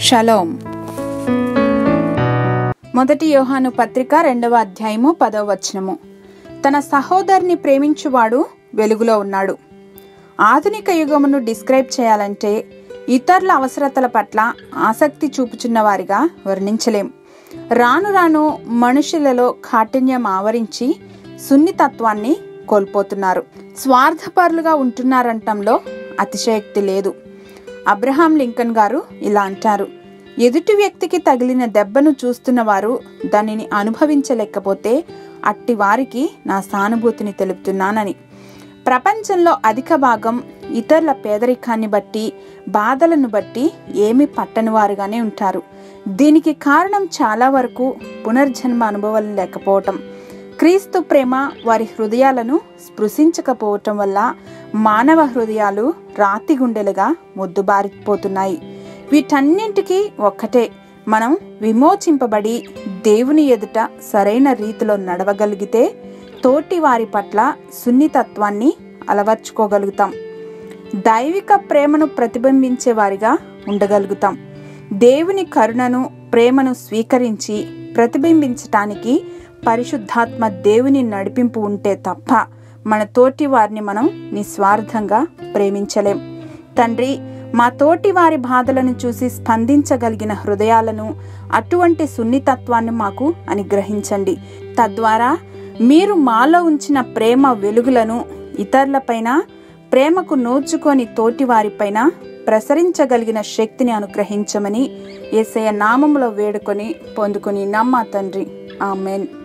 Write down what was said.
Shalom. మొదటి యోహాను పత్రిక 2వ అధ్యాయము 10వ వచనము. తన సహోదరుని ప్రేమించువాడు వెలుగులో ఉన్నాడు. ఆధునిక యుగమును డిస్క్రైబ్ చేయాలంటే ఇతరుల అవసరతల పట్ల ఆసక్తి చూపుచున్న వారిగా వర్ణించలేం. రాను రాను మనుషులలో కాఠిన్యం ఆవరించి సున్నితత్వాన్ని కోల్పోతున్నారు. స్వార్థపరులుగా ఉంటున్నారంటంలో అతిశయోక్తి లేదు. అబ్రహాం లింకన్ గారు ఇలా అంటారు: ఎదుటి వ్యక్తికి తగిలిన దెబ్బను చూస్తున్న వారు దానిని అనుభవించలేకపోతే అట్టి వారికి నా సానుభూతిని తెలుపుతున్నానని. ప్రపంచంలో అధిక భాగం ఇతరుల పేదరికాన్ని బట్టి, బాధలను బట్టి ఏమి పట్టని వారుగానే ఉంటారు. దీనికి కారణం చాలా వరకు పునర్జన్మ అనుభవాలు లేకపోవటం, క్రీస్తు ప్రేమ వారి హృదయాలను స్పృశించకపోవటం వల్ల మానవ హృదయాలు రాతి గుండెలుగా మొద్దుబారిపోతున్నాయి. వీటన్నింటికీ ఒక్కటే, మనం విమోచింపబడి దేవుని ఎదుట సరైన రీతిలో నడవగలిగితే తోటి వారి పట్ల సున్నితత్వాన్ని అలవర్చుకోగలుగుతాం. దైవిక ప్రేమను ప్రతిబింబించే వారిగా ఉండగలుగుతాం. దేవుని కరుణను, ప్రేమను స్వీకరించి ప్రతిబింబించటానికి పరిశుద్ధాత్మ దేవుని నడిపింపు ఉంటే తప్ప మన తోటి వారిని మనం నిస్వార్థంగా ప్రేమించలేం. తండ్రి, మా తోటి వారి బాధలను చూసి స్పందించగలిగిన హృదయాలను, అటువంటి సున్నితత్వాన్ని మాకు అనుగ్రహించండి. తద్వారా మీరు మాలో ఉంచిన ప్రేమ వెలుగులను ఇతరులపైన, ప్రేమకు నోచుకొని తోటి వారిపైన ప్రసరించగలిగిన శక్తిని అనుగ్రహించమని యేసయ్య నామములో వేడుకొని పొందుకొని నమ్మ తండ్రి. ఆమెన్.